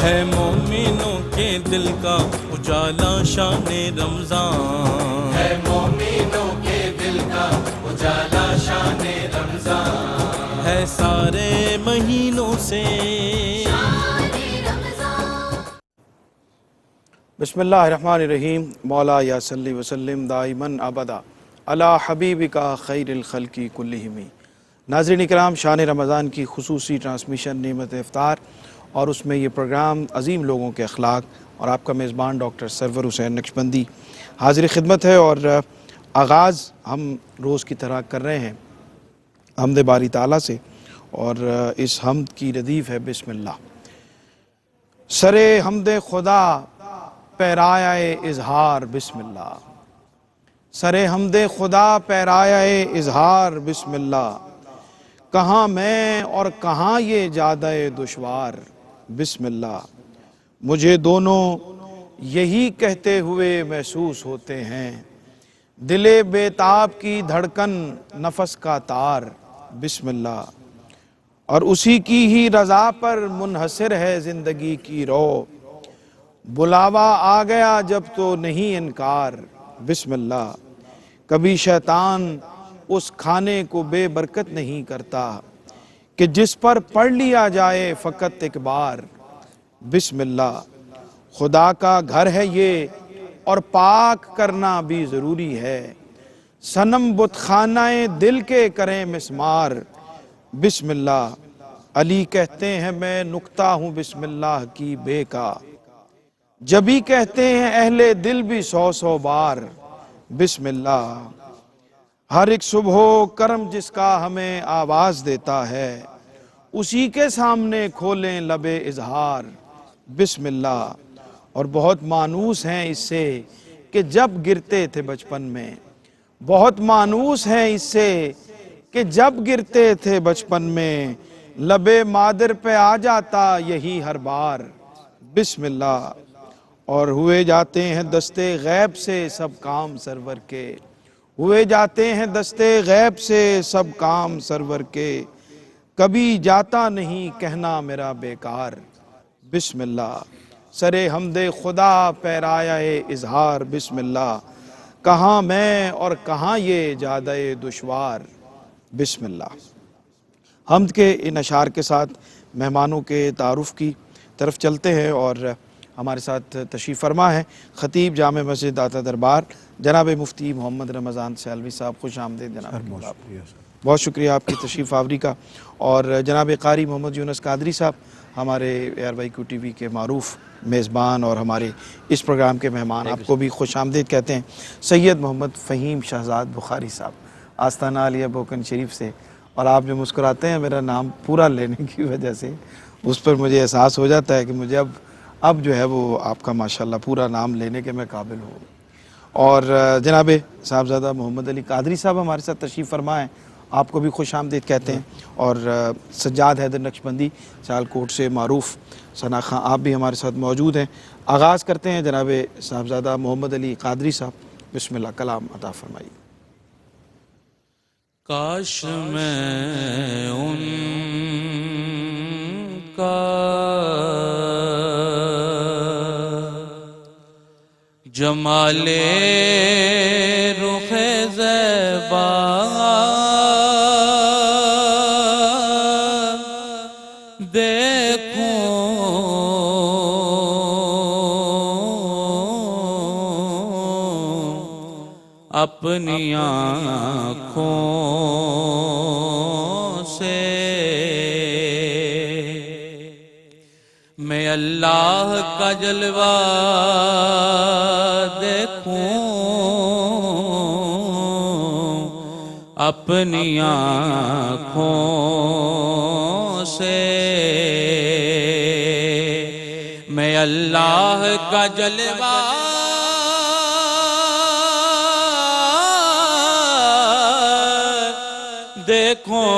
ہے مومنوں کے دل کا اجالا شان رمضان، ہے مومنوں کے دل کا اجالا شان رمضان، ہے سارے مہینوں سے بسم اللہ الرحمن الرحیم۔ مولا یا صلی وسلم دائماً ابدا علی حبیبک خیر الخلق کلہم۔ ناظرین اکرام، شان رمضان کی خصوصی ٹرانسمیشن نعمت افطار، اور اس میں یہ پروگرام عظیم لوگوں کے اخلاق، اور آپ کا میزبان ڈاکٹر سرور حسین نقشبندی حاضر خدمت ہے۔ اور آغاز ہم روز کی طرح کر رہے ہیں حمد باری تعالیٰ سے، اور اس حمد کی ردیف ہے بسم اللہ۔ سرے حمد خدا پیرایہ اظہار بسم اللہ، سرے حمد خدا پیرایہ اظہار بسم اللہ، کہاں میں اور کہاں یہ جادہ دشوار بسم اللہ، مجھے دونوں یہی کہتے ہوئے محسوس ہوتے ہیں، دل بیتاب کی دھڑکن نفس کا تار بسم اللہ، اور اسی کی ہی رضا پر منحصر ہے زندگی کی رو، بلاوا آ گیا جب تو نہیں انکار بسم اللہ، کبھی شیطان اس کھانے کو بے برکت نہیں کرتا کہ جس پر پڑھ لیا جائے فقط ایک بار بسم اللہ، خدا کا گھر ہے یہ اور پاک کرنا بھی ضروری ہے، صنم بت خانہ دل کے کریں مسمار بسم اللہ، علی کہتے ہیں میں نکتہ ہوں بسم اللہ کی بے کا، جبھی کہتے ہیں اہل دل بھی 100 بار بسم اللہ، ہر ایک صبح و کرم جس کا ہمیں آواز دیتا ہے، اسی کے سامنے کھولیں لب اظہار بسم اللہ، اور بہت مانوس ہیں اس سے کہ جب گرتے تھے بچپن میں، بہت مانوس ہیں اس سے کہ جب گرتے تھے بچپن میں، لب مادر پہ آ جاتا یہی ہر بار بسم اللہ، اور ہوئے جاتے ہیں دستے غیب سے سب کام سرور کے، ہوئے جاتے ہیں دستے غیب سے سب کام سرور کے، کبھی جاتا نہیں کہنا میرا بیکار بسم اللہ، سرے حمد خدا پیرایہ اظہار بسم اللہ، کہاں میں اور کہاں یہ جادہ دشوار بسم اللہ۔ حمد کے ان اشعار کے ساتھ مہمانوں کے تعارف کی طرف چلتے ہیں، اور ہمارے ساتھ تشریف فرما ہے خطیب جامع مسجد داتا دربار جناب مفتی محمد رمضان سیالوی صاحب۔ خوش آمدید جناب، بہت شکریہ آپ کی تشریف آوری کا۔ اور جناب قاری محمد یونس قادری صاحب، ہمارے ARYQ TV کے معروف میزبان اور ہمارے اس پروگرام کے مہمان، آپ کو بھی خوش آمدید کہتے ہیں۔ سید محمد فہیم شہزاد بخاری صاحب، آستانہ عالیہ بوکن شریف سے، اور آپ جو مسکراتے ہیں میرا نام پورا لینے کی وجہ سے، اس پر مجھے احساس ہو جاتا ہے کہ مجھے اب جو ہے وہ آپ کا ماشاءاللہ پورا نام لینے کے میں قابل ہوں۔ اور جناب صاحبزادہ محمد علی قادری صاحب ہمارے ساتھ تشریف فرما ہیں، آپ کو بھی خوش آمدید کہتے ہیں۔ اور سجاد حیدر نقشبندی سیالکوٹ سے معروف ثنا خاں، آپ بھی ہمارے ساتھ موجود ہیں۔ آغاز کرتے ہیں جناب صاحبزادہ محمد علی قادری صاحب، بسم اللہ، کلام عطا فرمائیے۔ کاش میں ان کا جمال رخ زیبا دیکھوں، اپنی آنکھوں سے میں اللہ کا جلوہ دیکھوں، اپنی آنکھوں سے میں اللہ کا جلوہ دیکھوں،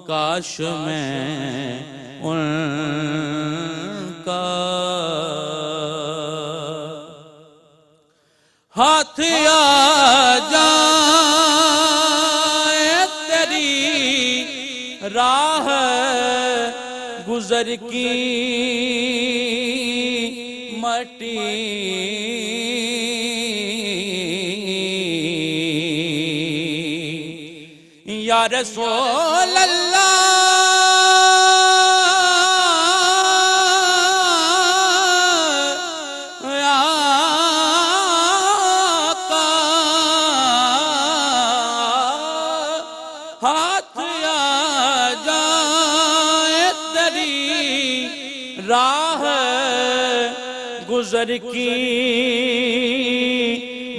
کاش میں ان کا ہاتھ آ جائے تیری راہ گزر کی مٹی یا رسول اللہ یا آقا ہاتھ آ جائے تیری راہ گزر کی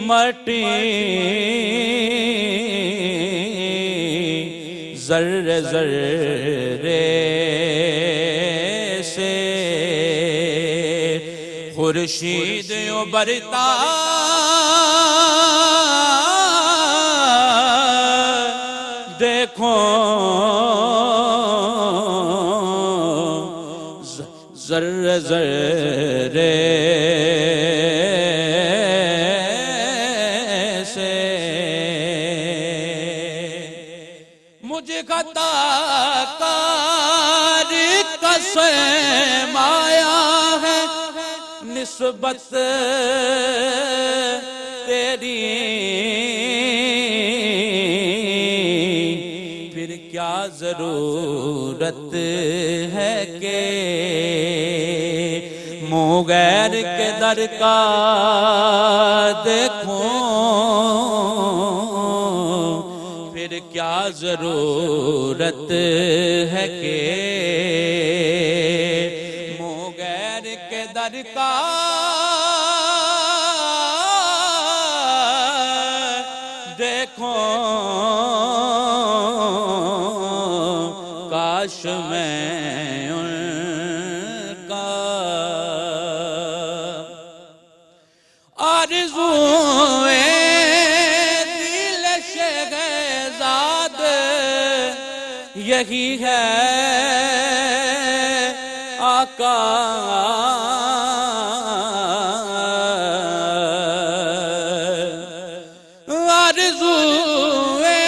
مٹی ذرے ذرے سے خورشید ابھرتا دیکھو ذرے ذرے سے مجھے خطا کار کا سرمایہ ہے نسبت تیری پھر کیا ضرورت ہے کہ منہ غیر کے در کا دیکھوں پھر کیا ضرورت ہے کہ منہ غیر کے در کا دیکھوں کاش میں ان کا آرزوئے دل شہزاد یہی ہے آقا آرزوئے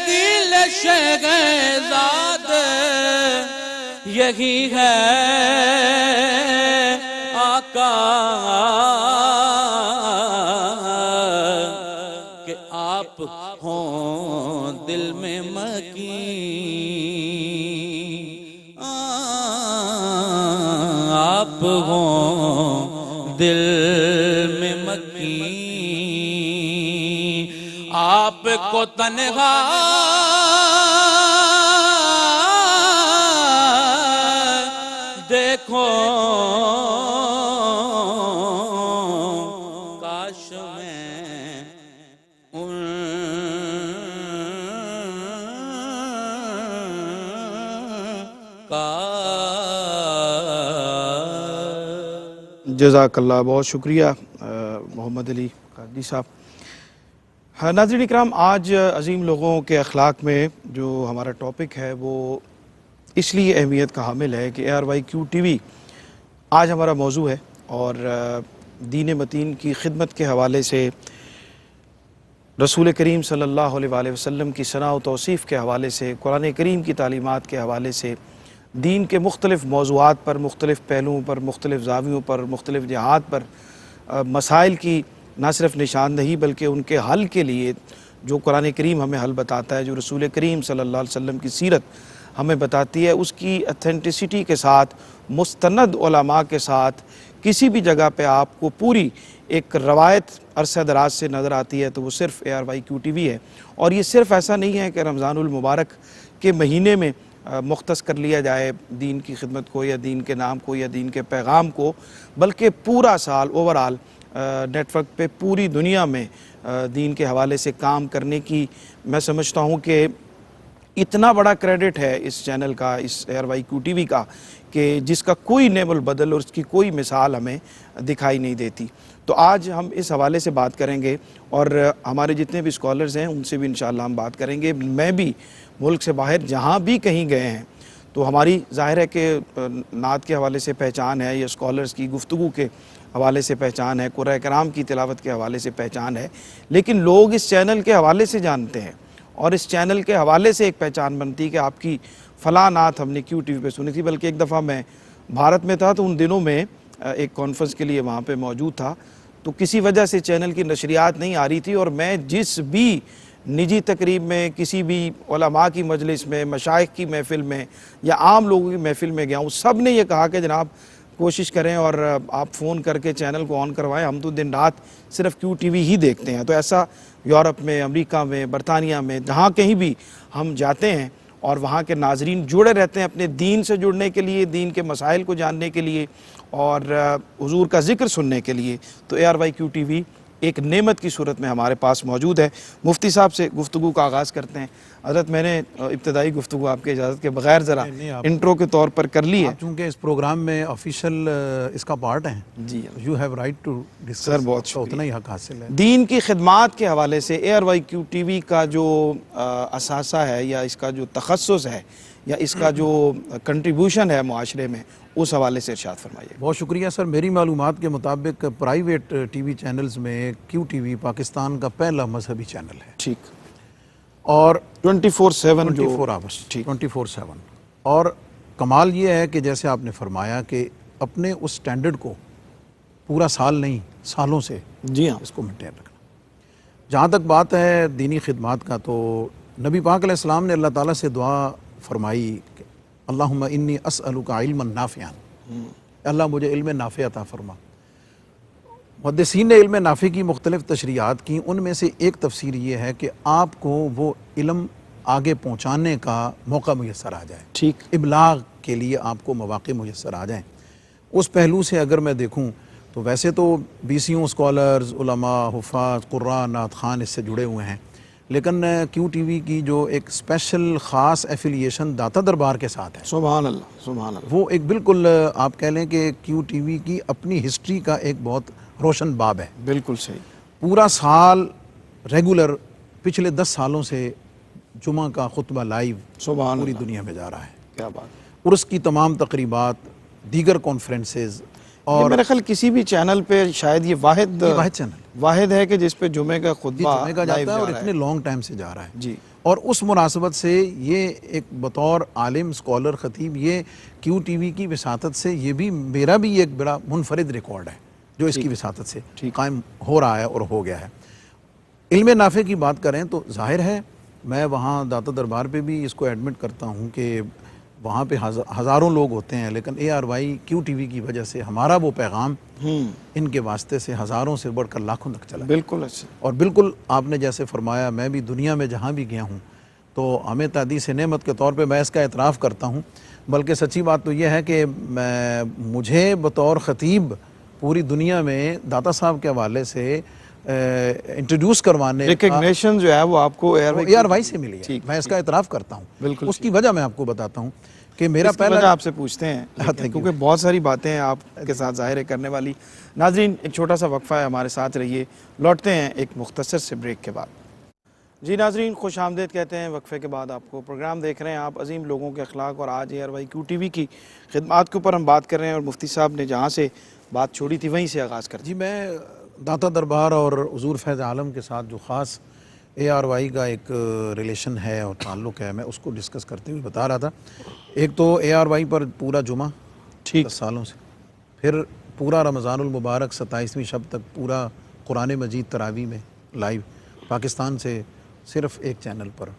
دل شہزاد یہی ہے آقا کہ آپ ہوں دل میں مکین آپ ہوں دل میں مکین آپ کو تنہا دیکھو کاش میں ان کا جزاک اللہ، بہت شکریہ محمد علی قادری صاحب۔ ناظرین اکرام، آج عظیم لوگوں کے اخلاق میں جو ہمارا ٹاپک ہے وہ اس لیے اہمیت کا حامل ہے کہ ARYQ TV آج ہمارا موضوع ہے، اور دین متین کی خدمت کے حوالے سے، رسول کریم صلی اللہ علیہ وآلہ وسلم کی ثنا و توصیف کے حوالے سے، قرآن کریم کی تعلیمات کے حوالے سے، دین کے مختلف موضوعات پر، مختلف پہلوؤں پر، مختلف زاویوں پر، مختلف جہات پر مسائل کی نہ صرف نشاندہی بلکہ ان کے حل کے لیے جو قرآن کریم ہمیں حل بتاتا ہے، جو رسول کریم صلی اللہ علیہ وسلم کی سیرت ہمیں بتاتی ہے، اس کی اتھینٹسٹی کے ساتھ، مستند علماء کے ساتھ، کسی بھی جگہ پہ آپ کو پوری ایک روایت عرصہ دراز سے نظر آتی ہے تو وہ صرف ARYQ TV ہے۔ اور یہ صرف ایسا نہیں ہے کہ رمضان المبارک کے مہینے میں مختص کر لیا جائے دین کی خدمت کو یا دین کے نام کو یا دین کے پیغام کو، بلکہ پورا سال اوورآل نیٹ ورک پہ پوری دنیا میں دین کے حوالے سے کام کرنے کی میں سمجھتا ہوں کہ اتنا بڑا کریڈٹ ہے اس چینل کا، اس ARYQ TV کا، کہ جس کا کوئی نعم البدل اور اس کی کوئی مثال ہمیں دکھائی نہیں دیتی۔ تو آج ہم اس حوالے سے بات کریں گے، اور ہمارے جتنے بھی اسکالرز ہیں ان سے بھی انشاءاللہ ہم بات کریں گے۔ میں بھی ملک سے باہر جہاں بھی کہیں گئے ہیں تو ہماری ظاہر ہے کہ نعت کے حوالے سے پہچان ہے، یا اسکالرز کی گفتگو کے حوالے سے پہچان ہے، قرآن کرام کی تلاوت کے حوالے سے پہچان ہے، لیکن لوگ اس چینل کے حوالے سے جانتے ہیں، اور اس چینل کے حوالے سے ایک پہچان بنتی ہے کہ آپ کی فلاں نعت ہم نے کیو ٹی وی پہ سنی تھی، بلکہ ایک دفعہ میں بھارت میں تھا تو ان دنوں میں ایک کانفرنس کے لیے وہاں پہ موجود تھا، تو کسی وجہ سے چینل کی نشریات نہیں آ رہی تھی، اور میں جس بھی نجی تقریب میں، کسی بھی علماء کی مجلس میں، مشائخ کی محفل میں یا عام لوگوں کی محفل میں گیا ہوں، سب نے یہ کہا کہ جناب کوشش کریں اور آپ فون کر کے چینل کو آن کروائیں، ہم تو دن رات صرف کیو ٹی وی ہی دیکھتے ہیں۔ تو ایسا یورپ میں، امریکہ میں، برطانیہ میں، جہاں کہیں بھی ہم جاتے ہیں اور وہاں کے ناظرین جڑے رہتے ہیں اپنے دین سے جڑنے کے لیے، دین کے مسائل کو جاننے کے لیے اور حضور کا ذکر سننے کے لیے، تو ARY کیو ٹی وی ایک نعمت کی صورت میں ہمارے پاس موجود ہے۔ مفتی صاحب سے گفتگو کا آغاز کرتے ہیں۔ حضرت میں نے ابتدائی گفتگو آپ کے اجازت کے بغیر ذرا انٹرو کے طور پر کر لی ہے، چونکہ اس پروگرام میں آفیشیل اس کا پارٹ ہیں، جی you have right to discuss, sir بہت تو اتنا ہی حق حاصل ہے۔ دین کی خدمات کے حوالے سے ARY کیو ٹی وی کا جو اثاثہ ہے یا اس کا جو تخصص ہے یا اس کا جو کنٹریبیوشن ہے معاشرے میں، اس حوالے سے ارشاد فرمائیے۔ بہت شکریہ سر۔ میری معلومات کے مطابق پرائیویٹ ٹی وی چینلز میں کیو ٹی وی پاکستان کا پہلا مذہبی چینل ہے، ٹھیک، اور 24/7 جو 24 آورس، ٹھیک 24/7۔ اور کمال یہ ہے کہ جیسے آپ نے فرمایا کہ اپنے اس سٹینڈرڈ کو پورا سال نہیں، سالوں سے جی ہاں، اس کو مینٹین رکھنا۔ جہاں تک بات ہے دینی خدمات کا، تو نبی پاک علیہ السلام نے اللہ تعالیٰ سے دعا فرمائی کہ اللہم انی اسألک علما نافعا، اللہ مجھے علم نافع عطا فرما۔ محدثین نے علم نافع کی مختلف تشریحات کی، ان میں سے ایک تفسیر یہ ہے کہ آپ کو وہ علم آگے پہنچانے کا موقع میسر آ جائے، ٹھیک، ابلاغ کے لیے آپ کو مواقع میسر آ جائیں۔ اس پہلو سے اگر میں دیکھوں تو ویسے تو بیسیوں اسکالرز، علماء، حفاظ، قراء، نعت خوان اس سے جڑے ہوئے ہیں، لیکن کیو ٹی وی کی جو ایک اسپیشل خاص ایفیلیشن داتا دربار کے ساتھ ہے، سبحان اللہ، سبحان اللہ، وہ ایک بالکل آپ کہہ لیں کہ کیو ٹی وی کی اپنی ہسٹری کا ایک بہت روشن باب ہے۔ بالکل صحیح، پورا سال ریگولر پچھلے 10 سالوں سے جمعہ کا خطبہ لائیو سبحان پوری اللہ، دنیا میں جا رہا ہے، کیا بات، اور اس کی تمام تقریبات، دیگر کانفرنسز، اور اور میرے خیال کسی بھی چینل پہ شاید یہ واحد چینل ہے کہ جس پہ جمعے کا خطبہ جمعے کا لائیو جاتا ہے اور جا رہا اتنے لانگ ٹائم سے جا رہا ہے۔ جی، اور اس مناسبت سے یہ ایک بطور عالم، اسکالر، خطیب، یہ کیو ٹی وی کی وساطت سے یہ بھی میرا بھی ایک بڑا منفرد ریکارڈ ہے جو اس کی وساطت سے قائم ہو رہا ہے اور ہو گیا ہے۔ علم نافع کی بات کریں تو ظاہر ہے میں وہاں داتا دربار پہ بھی اس کو ایڈمٹ کرتا ہوں کہ وہاں پہ ہزاروں لوگ ہوتے ہیں، لیکن ARY کیو ٹی وی کی وجہ سے ہمارا وہ پیغام ان کے واسطے سے ہزاروں سے بڑھ کر لاکھوں تک چلا۔ بالکل اچھا، اور بالکل آپ نے جیسے فرمایا، میں بھی دنیا میں جہاں بھی گیا ہوں تو ہمیں تحدیث نعمت کے طور پہ میں اس کا اعتراف کرتا ہوں، بلکہ سچی بات تو یہ ہے کہ مجھے بطور خطیب پوری دنیا میں داتا صاحب کے حوالے سے انٹروڈیوس کروانے ریکگنیشن جو ہے وہ آپ کو ARY سے ملی ہے، میں اس کا اعتراف کرتا ہوں۔ بالکل اس کی وجہ میں آپ کو بتاتا ہوں کہ میرا پہلا وجہ آپ سے پوچھتے ہیں کیونکہ بہت ساری باتیں ہیں آپ کے ساتھ ظاہر کرنے والی۔ ناظرین ایک چھوٹا سا وقفہ ہے، ہمارے ساتھ رہیے، لوٹتے ہیں ایک مختصر سے بریک کے بعد۔ جی ناظرین خوش آمدید کہتے ہیں وقفے کے بعد آپ کو۔ پروگرام دیکھ رہے ہیں آپ عظیم لوگوں کے اخلاق، اور آج ARY کیو ٹی وی کی خدمات کے اوپر ہم بات کر رہے ہیں، اور مفتی صاحب نے جہاں سے بات چھوڑی تھی وہیں سے آغاز کرتے ہیں۔ جی میں داتا دربار اور حضور فیض عالم کے ساتھ جو خاص ARY کا ایک ریلیشن ہے اور تعلق ہے، میں اس کو ڈسکس کرتے ہوئے بتا رہا تھا۔ ایک تو ARY پر پورا جمعہ 10 سالوں سے، پھر پورا رمضان المبارک 27ویں شب تک پورا قرآن مجید تراویح میں لائیو پاکستان سے صرف ایک چینل پر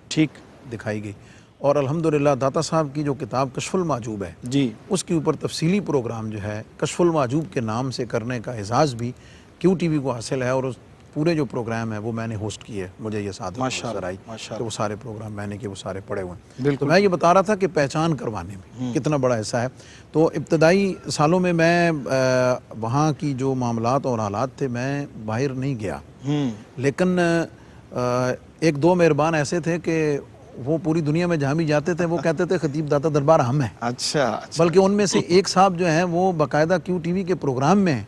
دکھائی گئی، اور الحمدللہ داتا صاحب کی جو کتاب کشف المحجوب ہے جی، اس کے اوپر تفصیلی پروگرام جو ہے کشف المحجوب کے نام سے کرنے کا اعزاز بھی کیو ٹی وی کو حاصل ہے، اور اس پورے جو پروگرام ہے وہ میں نے ہوسٹ کیے، مجھے یہ ساتھ نظر آئی کہ وہ سارے پروگرام میں نے کہ وہ سارے پڑے ہوئے ہیں۔ تو میں یہ بتا رہا تھا کہ پہچان کروانے میں کتنا بڑا حصہ ہے۔ تو ابتدائی سالوں میں وہاں کی جو معاملات اور حالات تھے میں باہر نہیں گیا، لیکن ایک دو مہربان ایسے تھے کہ وہ پوری دنیا میں جہاں بھی جاتے تھے وہ کہتے تھے خطیب داتا دربار ہم ہیں۔ اچھا، بلکہ ان میں سے ایک صاحب جو ہیں وہ باقاعدہ کیو ٹی وی کے پروگرام میں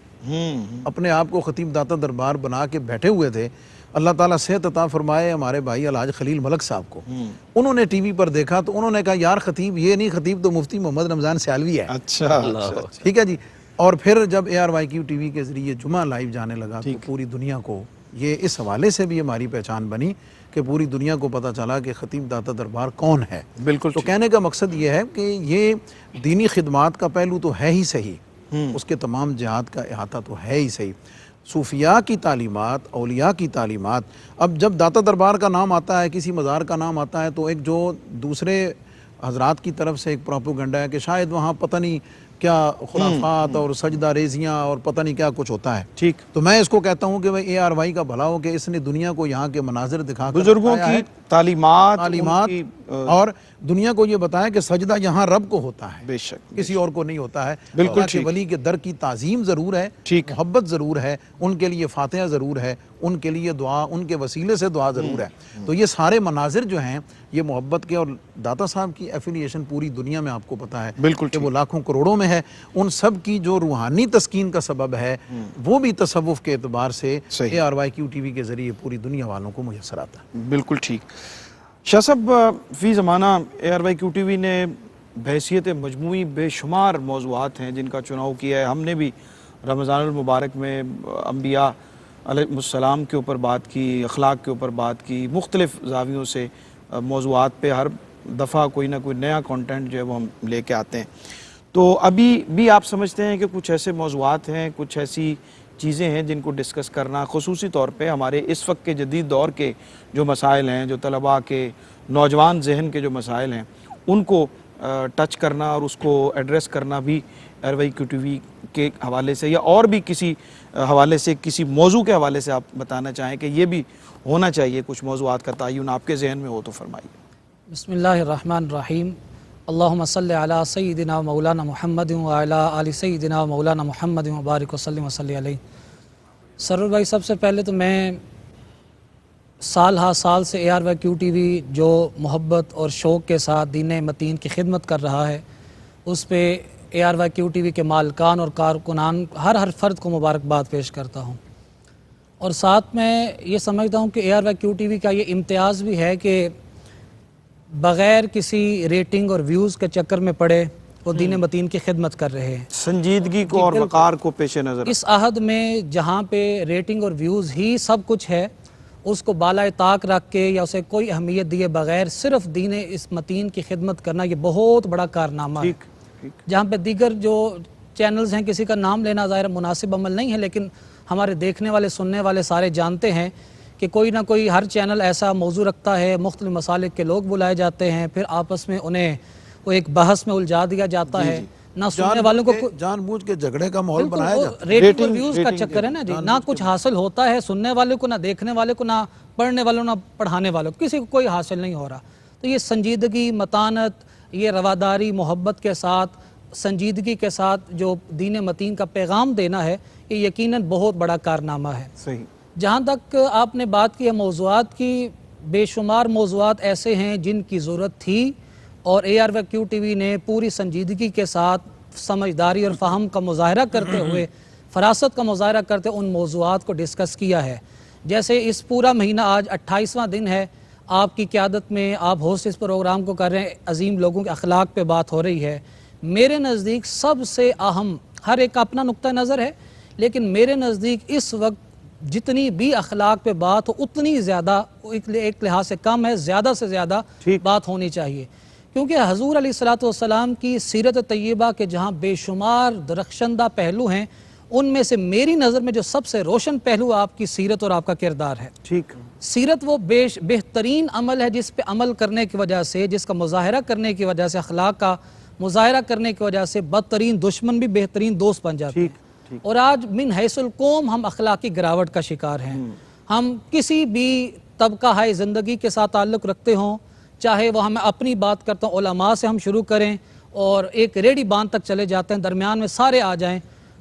اپنے آپ کو خطیب داتا دربار بنا کے بیٹھے ہوئے تھے۔ اللہ تعالیٰ صحت عطا فرمائے ہمارے بھائی الحاج خلیل ملک صاحب کو، انہوں نے ٹی وی پر دیکھا تو انہوں نے کہا یار خطیب یہ نہیں، خطیب تو مفتی محمد رمضان سیالوی ہے۔ اچھا، ٹھیک ہے جی۔ اور پھر جب ARY کیو ٹی وی کے ذریعے جمعہ لائیو جانے لگا تو پوری دنیا کو یہ اس حوالے سے بھی ہماری پہچان بنی کہ پوری دنیا کو پتہ چلا کہ خطیب داتا دربار کون ہے. بالکل. تو کہنے کا مقصد یہ ہے کہ یہ دینی خدمات کا پہلو تو ہے ہی صحیح, اس کے تمام جہات کا احاطہ تو ہے ہی صحیح, صوفیاء کی تعلیمات, اولیاء کی تعلیمات. اب جب داتا دربار کا نام آتا ہے, کسی مزار کا نام آتا ہے, تو ایک جو دوسرے حضرات کی طرف سے ایک پروپیگنڈا ہے کہ شاید وہاں پتہ نہیں کیا خرافات اور سجدہ ریزیاں اور پتہ نہیں کیا کچھ ہوتا ہے. ٹھیک. تو میں اس کو کہتا ہوں کہ اے آر وائی کا بھلا ہو کہ اس نے دنیا کو یہاں کے مناظر دکھا کر بزرگوں کی تعلیمات اور دنیا کو یہ بتایا کہ سجدہ یہاں رب کو ہوتا ہے, بے شک کسی اور کو نہیں ہوتا ہے. بالکل اللہ کے ولی کے در کی تعظیم ضرور ہے, محبت ضرور ہے, ان کے لیے فاتحہ ضرور ہے, ان کے لیے دعا, ان کے وسیلے سے دعا ضرور ہے. تو یہ سارے مناظر جو ہیں یہ محبت کے, اور داتا صاحب کی ایفیلیشن پوری دنیا میں آپ کو پتہ ہے بالکل کہ وہ لاکھوں کروڑوں میں ہے. ان سب کی جو روحانی تسکین کا سبب ہے وہ بھی تصوف کے اعتبار سے A R Y Q T V کے ذریعے پوری دنیا والوں کو میسر آتا ہے. بالکل ٹھیک. شاہ صاحب, فی زمانہ A R Y Q T V نے بحیثیت مجموعی بے شمار موضوعات ہیں جن کا چناؤ کیا ہے. ہم نے بھی رمضان المبارک میں انبیاء علیہ السلام کے اوپر بات کی, اخلاق کے اوپر بات کی, مختلف زاویوں سے موضوعات پہ ہر دفعہ کوئی نہ کوئی نیا کانٹینٹ جو ہے وہ ہم لے کے آتے ہیں. تو ابھی بھی آپ سمجھتے ہیں کہ کچھ ایسے موضوعات ہیں, کچھ ایسی چیزیں ہیں جن کو ڈسکس کرنا, خصوصی طور پہ ہمارے اس وقت کے جدید دور کے جو مسائل ہیں, جو طلباء کے, نوجوان ذہن کے جو مسائل ہیں, ان کو ٹچ کرنا اور اس کو ایڈریس کرنا بھی A R Y Q T V کے حوالے سے, یا اور بھی کسی حوالے سے, کسی موضوع کے حوالے سے آپ بتانا چاہیں کہ یہ بھی ہونا چاہیے, کچھ موضوعات کا تعین آپ کے ذہن میں ہو تو فرمائیے. بسم اللہ الرحمن الرحیم. اللہم صلی علی سیدنا مولانا محمد وعلی آل سیدنا مولانا محمد وبارک وسلم وصلی علیہ. سرور بھائی, سب سے پہلے تو میں سال ہا سال سے A R Y Q T V جو محبت اور شوق کے ساتھ دین متین کی خدمت کر رہا ہے, اس پہ A R Y Q T V کے مالکان اور کارکنان ہر فرد کو مبارکباد پیش کرتا ہوں. اور ساتھ میں یہ سمجھتا ہوں کہ A R Y Q T V کا یہ امتیاز بھی ہے کہ بغیر کسی ریٹنگ اور ویوز کے چکر میں پڑے وہ دین متین کی خدمت کر رہے ہیں. سنجیدگی کو اور وقار کو پیش نظر اس عہد میں جہاں پہ ریٹنگ اور ویوز ہی سب کچھ ہے, اس کو بالائے طاق رکھ کے یا اسے کوئی اہمیت دیے بغیر صرف دین اس متین کی خدمت کرنا یہ بہت بڑا کارنامہ ہے. جہاں پہ دیگر جو چینلز ہیں, کسی کا نام لینا ظاہر مناسب عمل نہیں ہے, لیکن ہمارے دیکھنے والے سننے والے سارے جانتے ہیں کہ کوئی نہ کوئی ہر چینل ایسا موضوع رکھتا ہے, مختلف مسالک کے لوگ بلائے جاتے ہیں, پھر آپس میں انہیں وہ ایک بحث میں الجھا دیا جاتا ہے. نہ سننے والوں کو جان بوجھ کے جھگڑے کا ماحول بنایا جاتا ہے, ریٹنگ اور ویوز کا چکر ہے نا جی. نہ کچھ حاصل ہوتا ہے سننے والے کو, نہ دیکھنے والے کو, نہ پڑھنے والوں, نہ پڑھانے والوں, کسی کو کوئی حاصل نہیں ہو رہا. تو یہ سنجیدگی, متانت, یہ رواداری, محبت کے ساتھ, سنجیدگی کے ساتھ جو دین متین کا پیغام دینا ہے, یہ یقیناً بہت بڑا کارنامہ ہے. صحیح. جہاں تک آپ نے بات کی ہے موضوعات کی, بے شمار موضوعات ایسے ہیں جن کی ضرورت تھی, اور A R Y Q T V نے پوری سنجیدگی کے ساتھ سمجھداری اور فہم کا مظاہرہ کرتے ہوئے, فراست کا مظاہرہ کرتے ان موضوعات کو ڈسکس کیا ہے. جیسے اس پورا مہینہ آج 28واں دن ہے, آپ کی قیادت میں آپ ہوسٹ اس پروگرام کو کر رہے ہیں, عظیم لوگوں کے اخلاق پہ بات ہو رہی ہے. میرے نزدیک سب سے اہم, ہر ایک کا اپنا نقطہ نظر ہے, لیکن میرے نزدیک اس وقت جتنی بھی اخلاق پہ بات ہو اتنی زیادہ, ایک لحاظ سے کم ہے, زیادہ سے زیادہ بات ہونی چاہیے. کیونکہ حضور علیہ الصلوۃ کی سیرت طیبہ کے جہاں بے شمار درخشندہ پہلو ہیں, ان میں سے میری نظر میں جو سب سے روشن پہلو آپ کی سیرت اور آپ کا کردار ہے. ٹھیک. سیرت وہ بہترین عمل ہے جس پہ عمل کرنے کی وجہ سے, جس کا مظاہرہ کرنے کی وجہ سے, اخلاق کا مظاہرہ کرنے کی وجہ سے بدترین دشمن بھی بہترین دوست بن جاتے ہیں. اور آج من حیث القوم ہم اخلاقی گراوٹ کا شکار ہیں. ہم کسی بھی طبقہ ہائے زندگی کے ساتھ تعلق رکھتے ہوں, چاہے وہ ہمیں اپنی بات کرتا ہوں, علماء سے ہم شروع کریں اور ایک ریڈی باندھ تک چلے جاتے ہیں, درمیان میں سارے آ جائیں,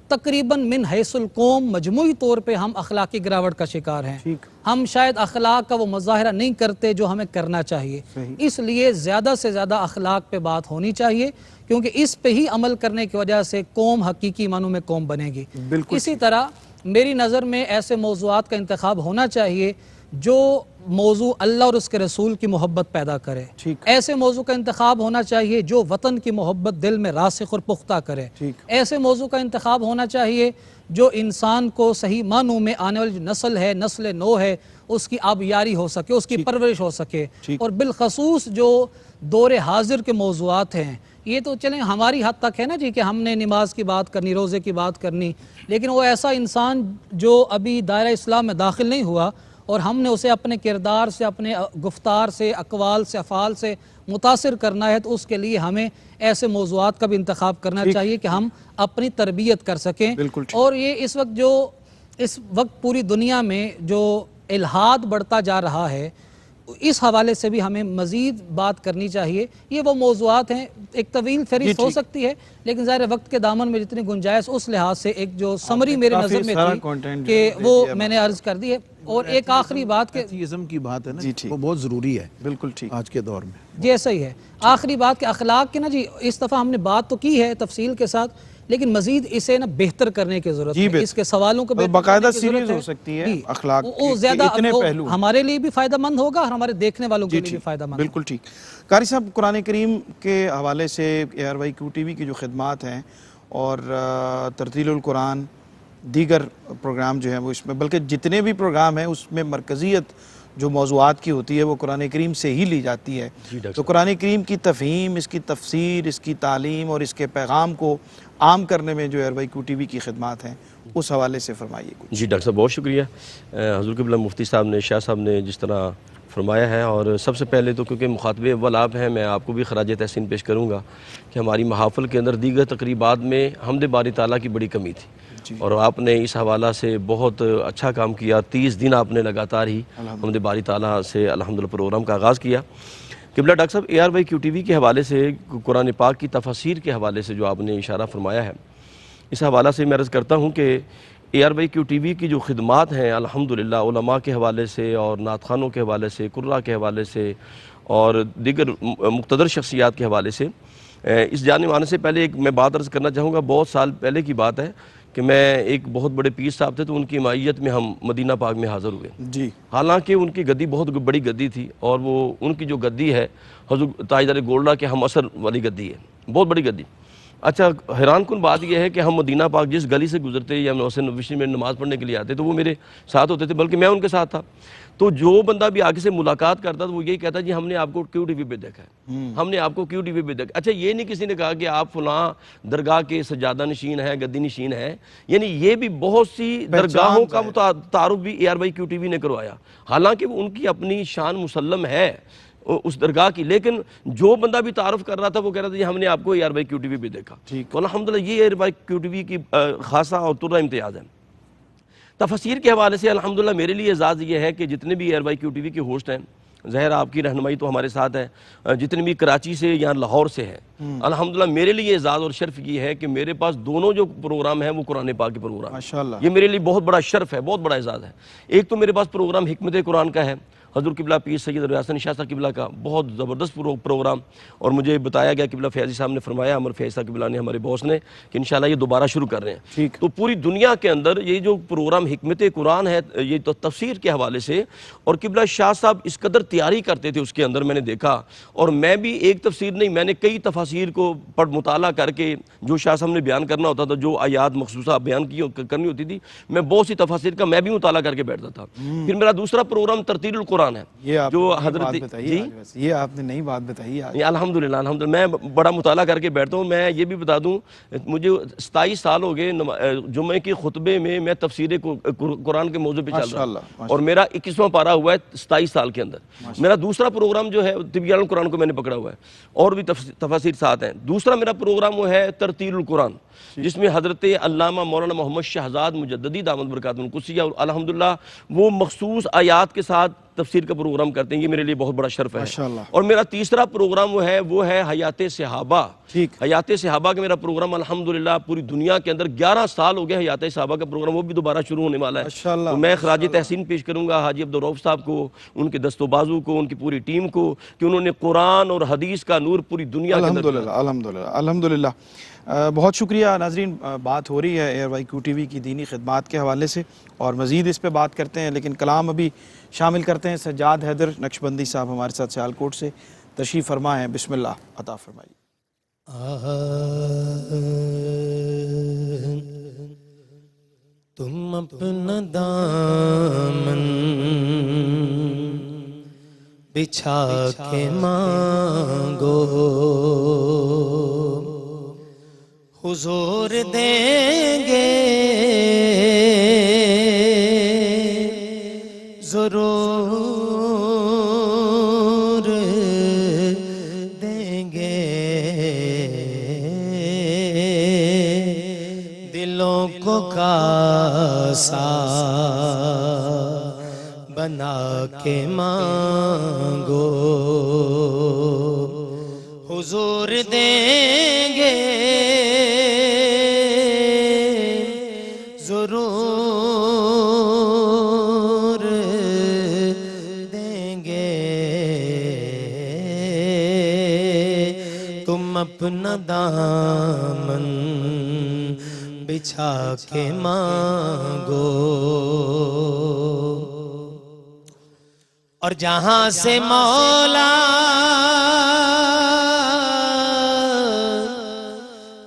تقریباً من حیث القوم مجموعی طور پہ ہم اخلاقی گراوٹ کا شکار ہیں. ہم شاید اخلاق کا وہ مظاہرہ نہیں کرتے جو ہمیں کرنا چاہیے. اس لیے زیادہ سے زیادہ اخلاق پہ بات ہونی چاہیے, کیونکہ اس پہ ہی عمل کرنے کی وجہ سے قوم حقیقی معنوں میں قوم بنے گی. اسی طرح میری نظر میں ایسے موضوعات کا انتخاب ہونا چاہیے جو موضوع اللہ اور اس کے رسول کی محبت پیدا کرے. ایسے موضوع کا انتخاب ہونا چاہیے جو وطن کی محبت دل میں راسخ اور پختہ کرے. ایسے موضوع کا انتخاب ہونا چاہیے جو انسان کو صحیح معنوں میں آنے والی جو نسل ہے، نسل نو ہے، اس کی آبیاری ہو سکے، اس کی پرورش ہو سکے. اور بالخصوص جو دور حاضر کے موضوعات ہیں، یہ تو چلیں ہماری حد تک ہے نا جی کہ ہم نے نماز کی بات کرنی، روزے کی بات کرنی، لیکن وہ ایسا انسان جو ابھی دائرہ اسلام میں داخل نہیں ہوا اور ہم نے اسے اپنے کردار سے، اپنے گفتار سے، اقوال سے، افعال سے متاثر کرنا ہے، تو اس کے لیے ہمیں ایسے موضوعات کا بھی انتخاب کرنا چاہیے کہ ہم اپنی تربیت کر سکیں. اور یہ اس وقت پوری دنیا میں جو الحاد بڑھتا جا رہا ہے، اس حوالے سے بھی ہمیں مزید بات کرنی چاہیے. یہ وہ موضوعات ہیں، ایک طویل فہرست ہو سکتی ہے، لیکن ظاہر وقت کے دامن میں جتنی گنجائش اس لحاظ سے ایک جو سمری میرے نظر میں تھی کہ وہ میں نے عرض کر دی ہے. اور ایک آخری بات کہ ایتھیزم کی بات ہے نا، وہ بہت ضروری ہے بالکل ٹھیک آج کے دور میں. جی ایسا ہی ہے. آخری بات کہ اخلاق کے نا جی اس دفعہ ہم نے بات تو کی ہے تفصیل کے ساتھ، لیکن مزید اسے نا بہتر کرنے کی ضرورت ہے. اس کے سوالوں کو باقاعدہ سیریز ہو سکتی ہے اخلاق وہ زیادہ ہمارے لیے بھی فائدہ مند ہوگا اور ہمارے دیکھنے والوں کے لیے بھی فائدہ مند. بالکل ٹھیک. قاری صاحب، قرآن کریم کے حوالے سے ARYQ TV کی جو خدمات ہیں اور ترتیل القرآن، دیگر پروگرام جو ہیں وہ اس میں، بلکہ جتنے بھی پروگرام ہیں اس میں مرکزیت جو موضوعات کی ہوتی ہے وہ قرآن کریم سے ہی لی جاتی ہے. تو قرآن کریم کی تفہیم، اس کی تفسیر، اس کی تعلیم اور اس کے پیغام کو عام کرنے میں جو ARYQ TV کی خدمات ہیں اس حوالے سے فرمائیے کچھ. جی ڈاکٹر صاحب بہت شکریہ. حضور قبلہ مفتی صاحب نے، شاہ صاحب نے جس طرح فرمایا ہے، اور سب سے پہلے تو کیونکہ مخاطب اول آپ ہیں، میں آپ کو بھی خراج تحسین پیش کروں گا کہ ہماری محافل کے اندر دیگر تقریبات میں حمد باری تعالیٰ کی بڑی کمی تھی، اور آپ نے اس حوالہ سے بہت اچھا کام کیا. 30 دن آپ نے لگاتار ہی حمد باری تعالیٰ سے الحمدللہ پروگرام کا آغاز کیا. قبلہ ڈاکٹر صاحب ARYQ TV کے حوالے سے، قرآن پاک کی تفاسیر کے حوالے سے جو آپ نے اشارہ فرمایا ہے، اس حوالہ سے میں عرض کرتا ہوں کہ ARYQ TV کی جو خدمات ہیں الحمدللہ علماء کے حوالے سے اور نعت خوانوں کے حوالے سے، قراء کے حوالے سے اور دیگر مقتدر شخصیات کے حوالے سے، اس جانب آنے سے پہلے ایک میں بات عرض کرنا چاہوں گا. بہت سال پہلے کی بات ہے کہ میں ایک بہت بڑے پیر صاحب تھے، تو ان کی معیت میں ہم مدینہ پاک میں حاضر ہوئے. جی حالانکہ ان کی گدی بہت بڑی گدی تھی، اور وہ ان کی جو گدی ہے حضور تاجدار گولڈا کے ہم اثر والی گدی ہے، بہت بڑی گدی. اچھا حیران کن بات یہ ہے کہ ہم مدینہ پاک جس گلی سے گزرتے یا محسن نبوی میں نماز پڑھنے کے لیے آتے تو وہ میرے ساتھ ہوتے تھے، بلکہ میں ان کے ساتھ تھا. تو جو بندہ بھی آگے سے ملاقات کرتا تو وہ یہی کہتا جی ہم نے آپ کو QTV پہ دیکھا ہے، ہم نے آپ کو QTV پہ دیکھا. اچھا یہ نہیں کسی نے کہا کہ آپ فلاں درگاہ کے سجادہ نشین ہیں، گدی نشین ہیں، یعنی یہ بھی بہت سی درگاہوں کا تعارف بھی ARYQ TV نے کروایا، حالانکہ ان کی اپنی شان مسلم ہے اس درگاہ کی. لیکن جو بندہ بھی تعارف کر رہا تھا وہ کہہ رہا تھا جی ہم نے آپ کو ARYQ TV پہ دیکھا. تو الحمدللہ یہ ARYQ TV کی خاصہ اور ترہ امتیاز ہے. تفسیر کے حوالے سے الحمدللہ میرے لیے اعزاز یہ ہے کہ جتنے بھی ARYQ TV کے ہوسٹ ہیں، ظاہر آپ کی رہنمائی تو ہمارے ساتھ ہے، جتنے بھی کراچی سے یا لاہور سے ہیں، الحمدللہ میرے لیے اعزاز اور شرف یہ ہے کہ میرے پاس دونوں جو پروگرام ہیں وہ قرآن پاک کے پروگرام ہیں. یہ میرے لیے بہت بڑا شرف ہے، بہت بڑا اعزاز ہے. ایک تو میرے پاس پروگرام حکمت قرآن کا ہے، حضور قبلہ پیر سید ریاض شاہ صاحب قبلہ کا بہت زبردست پروگرام، اور مجھے بتایا گیا قبلہ فیاضی صاحب نے فرمایا، عمر فیاض صاحب قبلہ نے، ہمارے باس نے، کہ انشاءاللہ یہ دوبارہ شروع کر رہے ہیں. تو پوری دنیا کے اندر یہ جو پروگرام حکمت قرآن ہے، یہ تو تفسیر کے حوالے سے، اور قبلہ شاہ صاحب اس قدر تیاری کرتے تھے اس کے اندر، میں نے دیکھا. اور میں بھی ایک تفسیر نہیں، میں نے کئی تفاسیر کو مطالعہ کر کے جو شاہ صاحب نے بیان کرنا ہوتا تھا، جو آیات مخصوصہ بیان کرنی ہوتی تھی، میں بہت سی تفاسیر کا میں بھی مطالعہ کر کے بیٹھتا تھا. پھر میرا دوسرا پروگرام ترتیل القرآن ہے، جو حضرت یہ آپ نے نئی بات بتائی. الحمدللہ الحمدللہ میں بڑا مطالعہ کر کے بیٹھتا ہوں. میں یہ بھی بتا دوں مجھے 27 سال ہو گئے جمعے کے خطبے میں تفسیر قرآن کے موضوع پہ چل رہا ہوں، اور میرا 21واں پارہ ہوا ہے 27 سال کے اندر. میرا دوسرا پروگرام جو ہے تبیان القرآن کو میں نے پکڑا ہوا ہے، اور بھی تفاسیر ساتھ ہیں. دوسرا میرا پروگرام وہ ہے ترتیل القرآن، جس میں حضرت علامہ مولانا محمد شہزاد مجددی دامت برکاتہ القدسیہ اور الحمدللہ وہ مخصوص آیات کے ساتھ تفسیر کا پروگرام کرتے ہیں. یہ میرے لیے بہت بڑا شرف ہے. اور میرا تیسرا پروگرام وہ ہے حیات صحابہ. حیات صحابہ کا میرا پروگرام الحمدللہ پوری دنیا کے اندر 11 سال ہو گئے حیات صحابہ کا پروگرام، وہ بھی دوبارہ شروع ہونے والا ہے. تو میں خراج تحسین پیش کروں گا حاجی عبدالرؤف صاحب کو، ان کے دست و بازو کو، ان کی پوری ٹیم کو، کہ انہوں نے قرآن اور حدیث کا نور پوری دنیا کے اندر. الحمدللہ الحمدللہ الحمدللہ. بہت شکریہ ناظرین، بات ہو رہی ہے ایئر وائی کیو ٹی وی کی دینی خدمات کے حوالے سے اور مزید اس پہ بات کرتے ہیں، لیکن کلام ابھی شامل کرتے ہیں۔ سجاد حیدر نقشبندی صاحب ہمارے ساتھ سیالکوٹ سے تشریف فرما ہیں، بسم اللہ عطا فرمائیے۔ تم اپنا دامن بچھا کے مانگو، حضور دیں گے ضرور دیں گے، دلوں کو کاسا بنا کے مانگو، حضور دیں گے ضرور دیں گے، تم اپنا دامن بچھا کے مانگو، اور جہاں سے مولا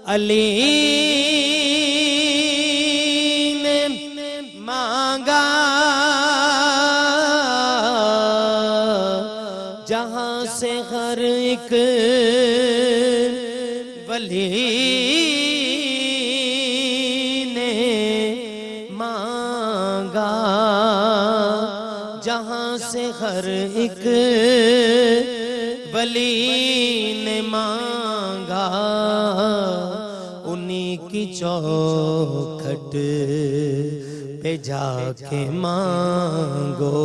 علی نے مانگا، جہاں سے ہر ایک ولی نے مانگا، جہاں سے ہر ایک ولی نے مانگا، انہی کی چوکھٹ پہ جا کے مانگو،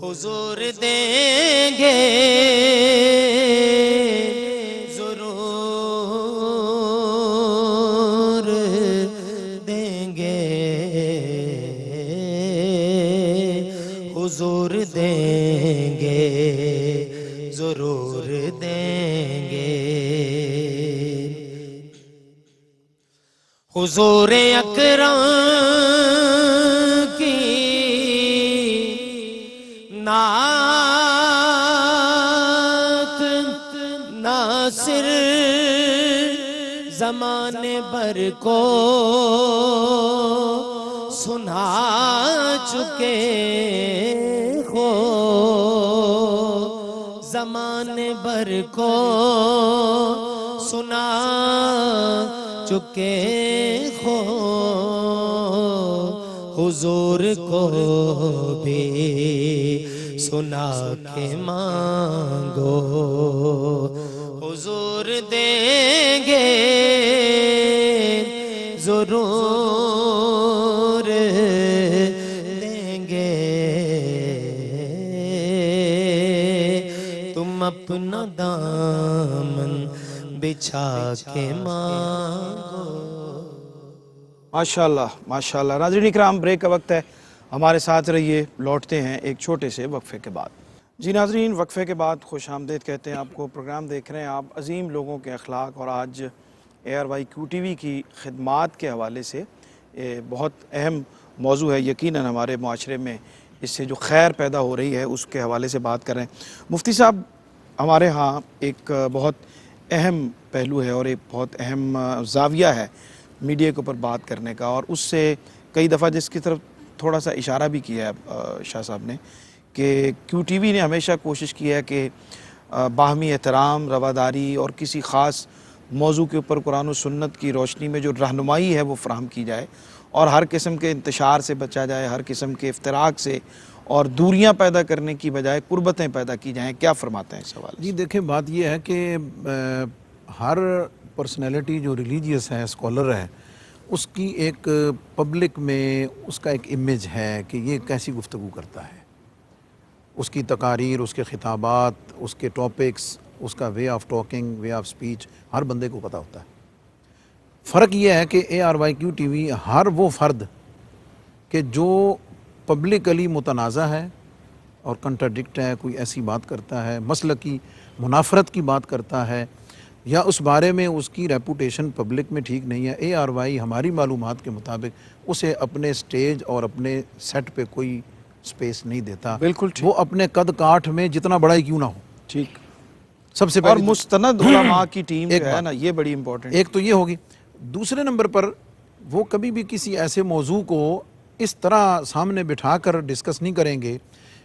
حضور دیں گے ضرور دیں گے، حضور دیں گے ضرور دیں گے، حضور اکرم کی نعت ناصر زمانے بھر کو سنا چکے ہو، زمانے بھر کو سنا چکے ہو، حضور کو بھی سنا کے مانگو، حضور دیں گے ضرور دیں گے، تم اپنا دامن بچھا کے مانگو۔ ماشاءاللہ ماشاءاللہ۔ ناظرین اکرام، بریک کا وقت ہے، ہمارے ساتھ رہیے، لوٹتے ہیں ایک چھوٹے سے وقفے کے بعد۔ جی ناظرین، وقفے کے بعد خوش آمدید کہتے ہیں آپ کو۔ پروگرام دیکھ رہے ہیں آپ عظیم لوگوں کے اخلاق، اور آج ایئر وائی کیو ٹی وی کی خدمات کے حوالے سے بہت اہم موضوع ہے، یقیناً ہمارے معاشرے میں اس سے جو خیر پیدا ہو رہی ہے اس کے حوالے سے بات کر رہے ہیں۔ مفتی صاحب، ہمارے ہاں ایک بہت اہم پہلو ہے اور ایک بہت اہم زاویہ ہے میڈیا کے اوپر بات کرنے کا، اور اس سے کئی دفعہ جس کی طرف تھوڑا سا اشارہ بھی کیا ہے شاہ صاحب نے، کہ کیو ٹی وی نے ہمیشہ کوشش کی ہے کہ باہمی احترام، رواداری اور کسی خاص موضوع کے اوپر قرآن و سنت کی روشنی میں جو رہنمائی ہے وہ فراہم کی جائے، اور ہر قسم کے انتشار سے بچا جائے، ہر قسم کے افتراق سے، اور دوریاں پیدا کرنے کی بجائے قربتیں پیدا کی جائیں۔ کیا فرماتے ہیں اس حوالے سے؟ جی دیکھیں، بات یہ ہے کہ ہر پرسنالٹی جو ریلیجیس ہے، اسکالر ہے، اس کی ایک پبلک میں اس کا ایک امیج ہے کہ یہ کیسی گفتگو کرتا ہے، اس کی تقاریر، اس کے خطابات، اس کے ٹاپکس، اس کا way of talking, way of speech ہر بندے کو پتہ ہوتا ہے۔ فرق یہ ہے کہ ARYQ TV ہر وہ فرد کہ جو پبلکلی متنازع ہے اور کنٹراڈکٹ ہے، کوئی ایسی بات کرتا ہے، مسلکی منافرت کی بات کرتا ہے، یا اس بارے میں اس کی ریپوٹیشن پبلک میں ٹھیک نہیں ہے، ARY ہماری معلومات کے مطابق اسے اپنے سٹیج اور اپنے سیٹ پہ کوئی سپیس نہیں دیتا، بالکل ٹھیک، وہ اپنے قد کاٹھ میں جتنا بڑا ہی کیوں نہ ہو، ٹھیک، سب سے اور پہلے مستند علماء کی ٹیم جو ہے نا یہ بڑی امپورٹنٹ. ایک تو یہ ہوگی. دوسرے نمبر پر وہ کبھی بھی کسی ایسے موضوع کو اس طرح سامنے بٹھا کر ڈسکس نہیں کریں گے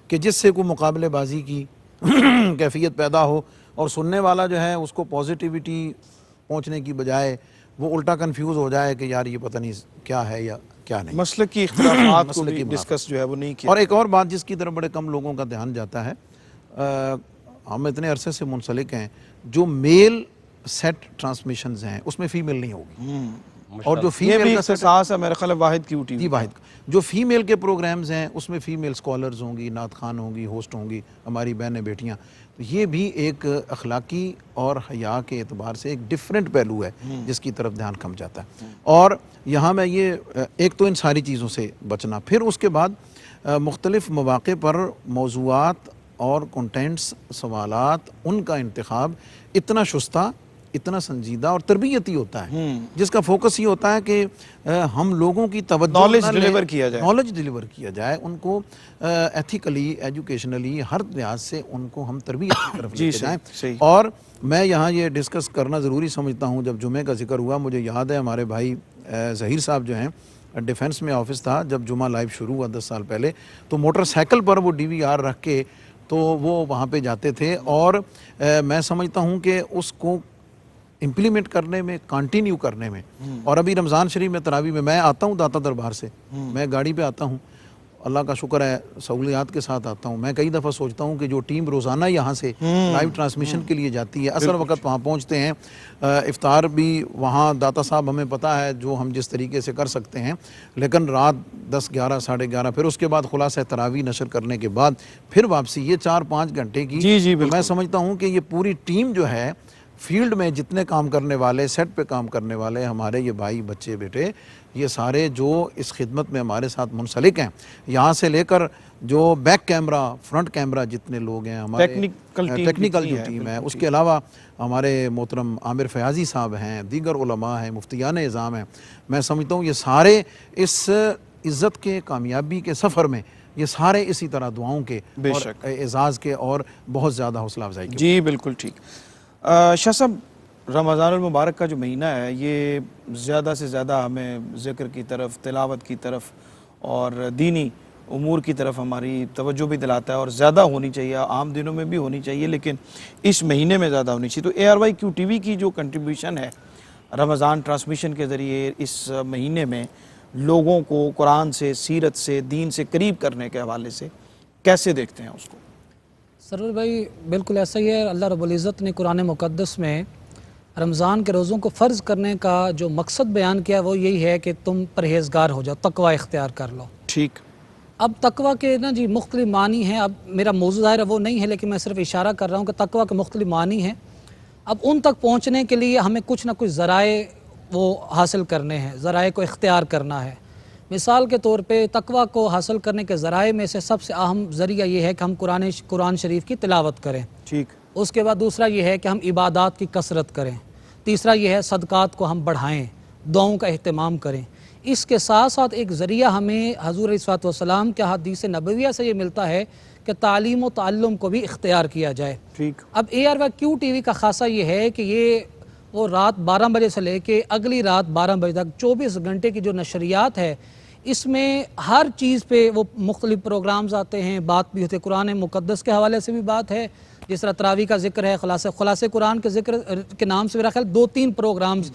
کہ جس سے کوئی مقابلے بازی کی کیفیت پیدا ہو اور سننے والا جو ہے اس کو پازیٹیوٹی پہنچنے کی بجائے وہ الٹا کنفیوز ہو جائے کہ یار یہ پتہ نہیں کیا ہے یا کیا نہیں. مسلک کی اختلافات کو مسلک بھی کی ڈسکس جو ہے وہ نہیں کیا. اور ایک اور بات جس کی طرف بڑے کم لوگوں کا دھیان جاتا ہے، ہم اتنے عرصے سے منسلک ہیں، جو میل سیٹ ٹرانسمیشنز ہیں اس میں فیمیل نہیں ہوگی، اور جو یہ فیمیل بھی کا سیٹ اختصاص ہے میرے خیال واحد QTV. جی واحد جو فیمیل کے پروگرامز ہیں اس میں فیمیل سکولرز ہوں گی، نعت خوان ہوں گی، ہوسٹ ہوں گی، ہماری بہنیں بیٹیاں. تو یہ بھی ایک اخلاقی اور حیا کے اعتبار سے ایک ڈیفرنٹ پہلو ہے جس کی طرف دھیان کم جاتا ہے. اور یہاں میں یہ ایک تو ان ساری چیزوں سے بچنا، پھر اس کے بعد مختلف مواقع پر موضوعات اور کنٹینٹس، سوالات، ان کا انتخاب اتنا شستہ، اتنا سنجیدہ اور تربیتی ہوتا ہے، جس کا فوکس یہ ہوتا ہے کہ ہم لوگوں کی توجہ نالج نہ لیں، ڈیلیور کیا جائے، نالج ڈیلیور کیا جائے، ان کو ایتھیکلی، ایجوکیشنلی، ہر لحاظ سے ان کو ہم تربیت کی طرف لے کے جائیں. صحیح. اور میں یہاں یہ ڈسکس کرنا ضروری سمجھتا ہوں، جب جمعے کا ذکر ہوا مجھے یاد ہے ہمارے بھائی ظہیر صاحب جو ہیں، ڈیفنس میں آفس تھا جب جمعہ لائیو شروع ہوا 10 سال پہلے، تو موٹر سائیکل پر وہ DVR رکھ کے تو وہ وہاں پہ جاتے تھے، اور میں سمجھتا ہوں کہ اس کو امپلیمنٹ کرنے میں، کنٹینیو کرنے میں. اور ابھی رمضان شریف میں تراویح میں آتا ہوں داتا دربار سے، میں گاڑی پہ آتا ہوں، اللہ کا شکر ہے سہولیات کے ساتھ آتا ہوں. میں کئی دفعہ سوچتا ہوں کہ جو ٹیم روزانہ یہاں سے لائیو ٹرانسمیشن کے لیے جاتی ہے، عصر وقت وہاں پہنچتے ہیں، افطار بھی وہاں داتا صاحب ہمیں پتہ ہے جو ہم جس طریقے سے کر سکتے ہیں، لیکن رات 10، 11، 11:30، پھر اس کے بعد خلاصہ تراویح نشر کرنے کے بعد پھر واپسی، یہ 4-5 گھنٹے کی. جی تو میں سمجھتا ہوں کہ یہ پوری ٹیم جو ہے فیلڈ میں جتنے کام کرنے والے، سیٹ پہ کام کرنے والے ہمارے یہ بھائی، بچے، بیٹے، یہ سارے جو اس خدمت میں ہمارے ساتھ منسلک ہیں، یہاں سے لے کر جو بیک کیمرہ، فرنٹ کیمرہ جتنے لوگ ہیں، ہمارے ٹیکنیکل جو ٹیم ہے، اس کے علاوہ ہمارے محترم عامر فیاضی صاحب ہیں، دیگر علماء ہیں، مفتیان اعظام ہیں، میں سمجھتا ہوں یہ سارے اس عزت کے، کامیابی کے سفر میں یہ سارے اسی طرح دعاؤں کے اور اعزاز کے اور بہت زیادہ حوصلہ افزائی کے. جی بالکل ٹھیک. شاہ صاحب، رمضان المبارک کا جو مہینہ ہے یہ زیادہ سے زیادہ ہمیں ذکر کی طرف، تلاوت کی طرف اور دینی امور کی طرف ہماری توجہ بھی دلاتا ہے، اور زیادہ ہونی چاہیے، عام دنوں میں بھی ہونی چاہیے لیکن اس مہینے میں زیادہ ہونی چاہیے. تو ARY QTV کی جو کنٹریبیوشن ہے رمضان ٹرانسمیشن کے ذریعے اس مہینے میں لوگوں کو قرآن سے، سیرت سے، دین سے قریب کرنے کے حوالے سے کیسے دیکھتے ہیں اس کو؟ سرور بھائی بالکل ایسا ہی ہے. اللہ رب العزت نے قرآن مقدس میں رمضان کے روزوں کو فرض کرنے کا جو مقصد بیان کیا وہ یہی ہے کہ تم پرہیزگار ہو جاؤ، تقوی اختیار کر لو. ٹھیک. اب تقوی کے نا جی مختلف معنی ہیں. اب میرا موضوع ظاہر ہے وہ نہیں ہے لیکن میں صرف اشارہ کر رہا ہوں کہ تقوی کے مختلف معنی ہیں. اب ان تک پہنچنے کے لیے ہمیں کچھ نہ کچھ ذرائع وہ حاصل کرنے ہیں، ذرائع کو اختیار کرنا ہے. مثال کے طور پہ تقوی کو حاصل کرنے کے ذرائع میں سے سب سے اہم ذریعہ یہ ہے کہ ہم قرآن شریف کی تلاوت کریں. ٹھیک. اس کے بعد دوسرا یہ ہے کہ ہم عبادات کی کثرت کریں. تیسرا یہ ہے صدقات کو ہم بڑھائیں، دعاؤں کا اہتمام کریں. اس کے ساتھ ساتھ ایک ذریعہ ہمیں حضور علیہ الصلوۃ والسلام کے حدیث نبویہ سے یہ ملتا ہے کہ تعلیم و تعلم کو بھی اختیار کیا جائے. ٹھیک. اب ARY QTV کا خاصہ یہ ہے کہ یہ وہ رات 12 بجے سے لے کے اگلی رات 12 بجے تک 24 گھنٹے کی جو نشریات ہے، اس میں ہر چیز پہ وہ مختلف پروگرامز آتے ہیں، بات بھی ہوتی ہے، قرآن مقدس کے حوالے سے بھی بات ہے، جس طرح تراویح کا ذکر ہے، خلاصہ قرآن کے ذکر کے نام سے میرا خیال 2-3 پروگرامز،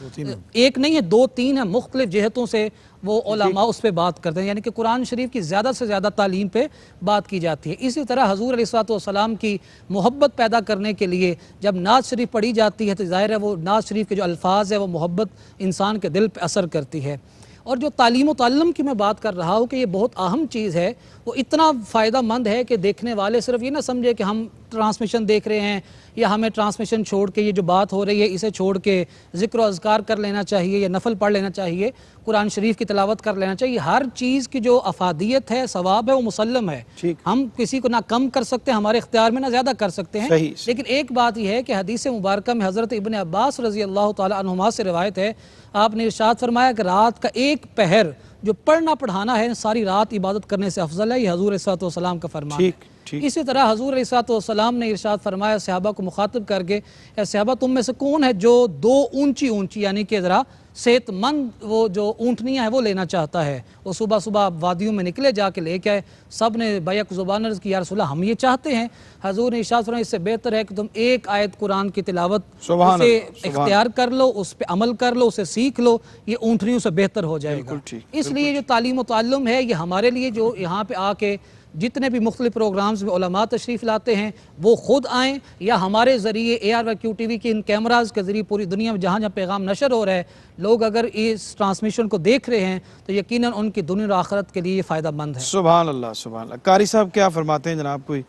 ایک نہیں ہے 2-3 ہیں، مختلف جہتوں سے وہ علماء اس پہ بات کرتے ہیں، یعنی کہ قرآن شریف کی زیادہ سے زیادہ تعلیم پہ بات کی جاتی ہے. اسی طرح حضور علیہ الصلوۃ والسلام کی محبت پیدا کرنے کے لیے جب نعت شریف پڑھی جاتی ہے تو ظاہر ہے وہ نعت شریف کے جو الفاظ ہے وہ محبت انسان کے دل پہ اثر کرتی ہے. اور جو تعلیم و تعلم کی میں بات کر رہا ہوں کہ یہ بہت اہم چیز ہے، وہ اتنا فائدہ مند ہے کہ دیکھنے والے صرف یہ نہ سمجھے کہ ہم ٹرانسمیشن دیکھ رہے ہیں یا ہمیں ٹرانسمیشن چھوڑ کے یہ جو بات ہو رہی ہے اسے چھوڑ کے ذکر و اذکار کر لینا چاہیے یا نفل پڑھ لینا چاہیے، قرآن شریف کی تلاوت کر لینا چاہیے. ہر چیز کی جو افادیت ہے، ثواب ہے، وہ مسلم ہے. ہم کسی کو نہ کم کر سکتے ہیں، ہمارے اختیار میں نہ زیادہ کر سکتے ہیں. لیکن ایک بات یہ ہے کہ حدیث مبارکہ میں حضرت ابن عباس رضی اللہ تعالی عنہما سے روایت ہے، آپ نے ارشاد فرمایا کہ رات کا ایک پہر جو پڑھنا پڑھانا ہے ساری رات عبادت کرنے سے افضل ہے. یہ حضور علیہ السلام کا فرمان ہے. اسی طرح حضور علیہ السلام نے ارشاد فرمایا صحابہ کو مخاطب کر کے، اے صحابہ تم میں سے کون ہے جو دو اونچی یعنی کہ ذرا صحت مند وہ جو اونٹنیاں ہیں وہ لینا چاہتا ہے. وہ صبح صبح وادیوں میں نکلے، جا کے لے کے آئے. سب نے بیک زبان عرض کی یا رسول اللہ ہم یہ چاہتے ہیں. حضور نے ارشاد فرمایا اس سے بہتر ہے کہ تم ایک آیت قرآن کی تلاوت اسے اختیار کر لو، اس پہ عمل کر لو، اسے سیکھ لو، یہ اونٹنیوں سے بہتر ہو جائے گا. اس لیے جو تعلیم و تعلم ہے یہ ہمارے لیے جو یہاں پہ آ کے جتنے بھی مختلف پروگرامز میں علماء تشریف لاتے ہیں وہ خود آئیں یا ہمارے ذریعے ARYQ TV کے ان کیمراز کے ذریعے پوری دنیا میں جہاں جہاں پیغام نشر ہو رہا ہے، لوگ اگر اس ٹرانسمیشن کو دیکھ رہے ہیں تو یقیناً ان کی دنیا و آخرت کے لیے یہ فائدہ مند ہے. سبحان اللہ سبحان اللہ. قاری صاحب کیا فرماتے ہیں جناب؟ کوئی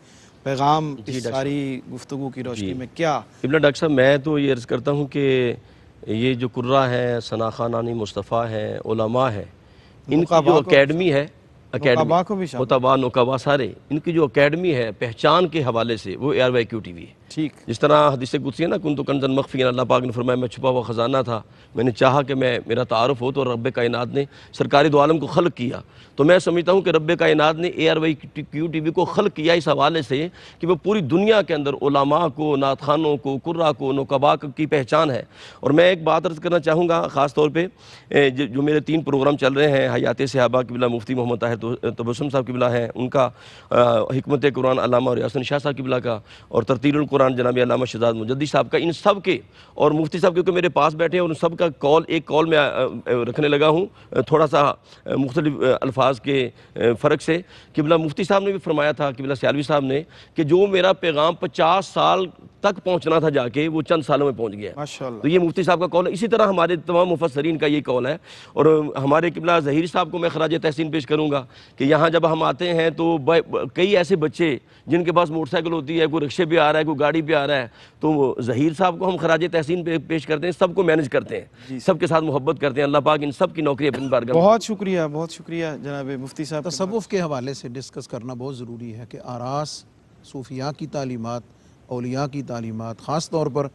پیغام اس ساری گفتگو کی روشنی میں کیا؟ ڈاکٹر صاحب میں تو یہ عرض کرتا ہوں کہ یہ جو قرہ ہیں، ثنا خانانی مصطفیٰ ہیں، علماء ہیں، ان کی جو اکیڈمی ہے، متبا نقبا سارے ان کی جو اکیڈمی ہے پہچان کے حوالے سے وہ ARYQ TV ہے. جس طرح حدیث قدسی ہے نا کنت کنزا مخفیا، اللہ پاک نے فرمایا میں چھپا ہوا خزانہ تھا، میں نے چاہا کہ میرا تعارف ہو تو رب کائنات نے سرکار دو عالم کو خلق کیا. تو میں سمجھتا ہوں کہ رب کائنات نے ARYQ TV کو خلق کیا اس حوالے سے کہ وہ پوری دنیا کے اندر علماء کو، نعت خوانوں کو، قراء کو، نقباء کی پہچان ہے. اور میں ایک بات عرض کرنا چاہوں گا خاص طور پہ جو میرے 3 پروگرام چل رہے ہیں، حیات صحابہ قبلہ مفتی محمد طاہر تبسم صاحب قبلہ ہیں، ان کا حکمت قرآن علامہ ریاض شاہ صاحب قبلہ کا، اور ترتیل القرآن جناب علامہ شہزاد مجدی صاحب کا، ان سب کے اور مفتی صاحب کیونکہ میرے پاس بیٹھے ہیں اور ان سب کا ایک کال میں رکھنے لگا ہوں تھوڑا سا مختلف الفاظ کے فرق سے. قبلہ مفتی صاحب نے بھی فرمایا تھا، قبلہ سیالوی صاحب نے، کہ جو میرا پیغام 50 سال تک پہنچنا تھا جا کے وہ چند سالوں میں پہنچ گیا. تو یہ مفتی صاحب کا قول ہے. اسی طرح ہمارے تمام مفسرین کا یہ قول ہے. اور ہمارے قبلہ ظہیر صاحب کو میں خراج تحسین پیش کروں گا کہ یہاں جب ہم آتے ہیں تو کئی ایسے بچے جن کے پاس موٹر سائیکل ہوتی ہے، کوئی رکشے پہ آ رہا ہے، کوئی گاڑی پہ آ رہا ہے، تو ظہیر صاحب کو ہم خراج تحسین پیش کرتے ہیں. سب کو مینج کرتے ہیں، سب کے ساتھ محبت کرتے ہیں. اللہ پاک ان سب کی نوکری اپنی بارگاہ. بہت شکریہ، بہت شکریہ جناب مفتی صاحب. تصوف کے حوالے سے ڈسکس کرنا بہت ضروری ہے کہ آراس، صوفیاء کی تعلیمات، اولیاء کی تعلیمات، خاص طور پر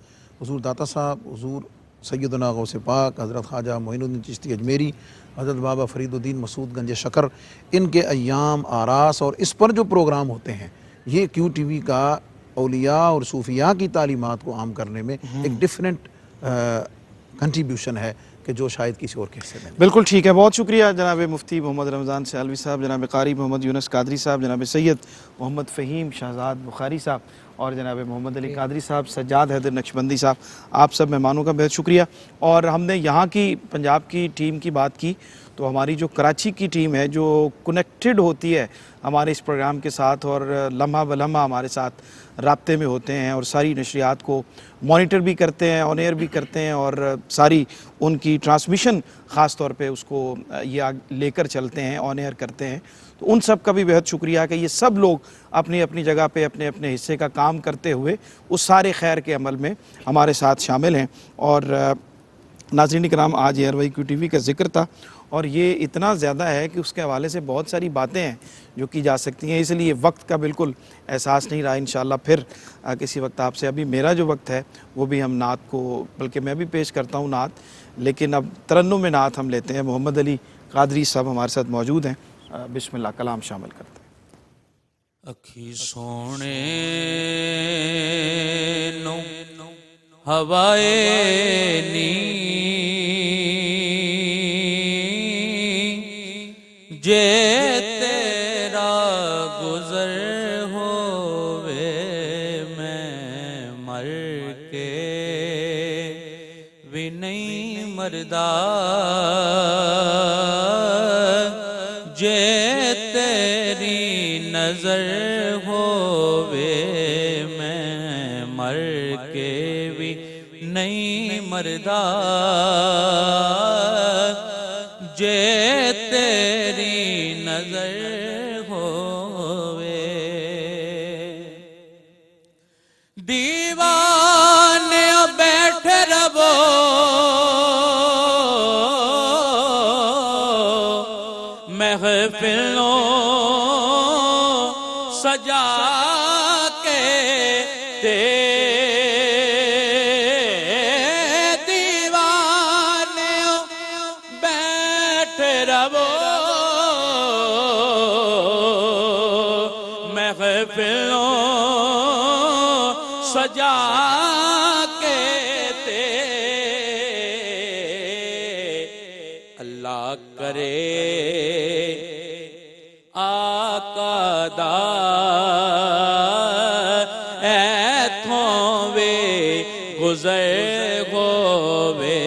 حضور داتا صاحب، حضور سیدنا غوث پاک، حضرت خواجہ معین الدین چشتی اجمیری، حضرت بابا فرید الدین مسعود گنج شکر، ان کے ایام، آراس اور اس پر جو پروگرام ہوتے ہیں، یہ QTV کا اولیاء اور صوفیاء کی تعلیمات کو عام کرنے میں ایک ڈیفرنٹ کنٹریبیوشن ہے کہ جو شاید کسی اور کے حصے میں نہیں. بالکل ٹھیک ہے. بہت شکریہ جناب مفتی محمد رمضان سیالوی صاحب، جناب قاری محمد یونس قادری صاحب، جناب سید محمد فہیم شہزاد بخاری صاحب اور جناب محمد علی قادری صاحب، سجاد حیدر نقشبندی صاحب. آپ سب مہمانوں کا بہت شکریہ. اور ہم نے یہاں کی پنجاب کی ٹیم کی بات کی تو ہماری جو کراچی کی ٹیم ہے جو کنیکٹڈ ہوتی ہے ہمارے اس پروگرام کے ساتھ اور لمحہ بلمحہ ہمارے ساتھ رابطے میں ہوتے ہیں اور ساری نشریات کو مانیٹر بھی کرتے ہیں، آن ایئر بھی کرتے ہیں اور ساری ان کی ٹرانسمیشن خاص طور پہ اس کو یہ لے کر چلتے ہیں، آن ایئر کرتے ہیں. تو ان سب کا بھی بہت شکریہ کہ یہ سب لوگ اپنی اپنی جگہ پہ اپنے اپنے حصے کا کام کرتے ہوئے اس سارے خیر کے عمل میں ہمارے ساتھ شامل ہیں. اور ناظرین کرام، آج ARYQ TV کا ذکر تھا اور یہ اتنا زیادہ ہے کہ اس کے حوالے سے بہت ساری باتیں ہیں جو کی جا سکتی ہیں، اس لیے وقت کا بالکل احساس نہیں رہا. انشاءاللہ پھر کسی وقت آپ سے، ابھی میرا جو وقت ہے وہ بھی ہم نعت کو، بلکہ میں بھی پیش کرتا ہوں نعت، لیکن اب ترنم میں نعت ہم لیتے ہیں. محمد علی قادری صاحب ہمارے ساتھ موجود ہیں. بسم اللہ کلام شامل کرتے ہیں. اکھی سونے نو ہوائے نی جے تیرا گزر ہووے میں مر کے بھی نہیں مردا جے تیری نظر ہووے میں مر کے بھی نہیں مردا جے تیری نظر ہووے. کے دیوانے بیٹھ رہو محفلوں سجا کے اللہ کرے آقا دا ایتھوں وے گزر ہووے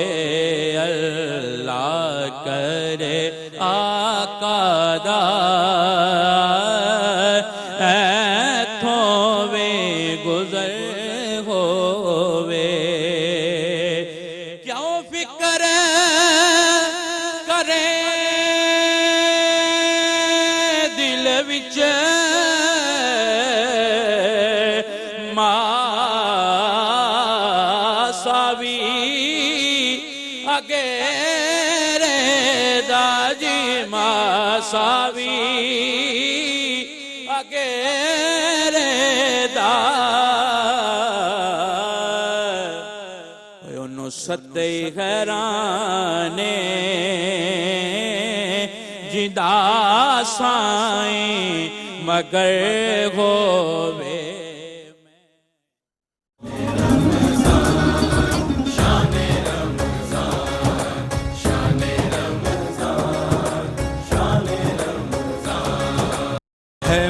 اللہ کرے آقا دا ایتھوں وے گزر ہووے کیوں فکر کرے دل وچ ماساوی اگیرے دا جی ماساوی اگیرے دا انہوں سدے غیرانے جدا سائیں مگر ہووے ہے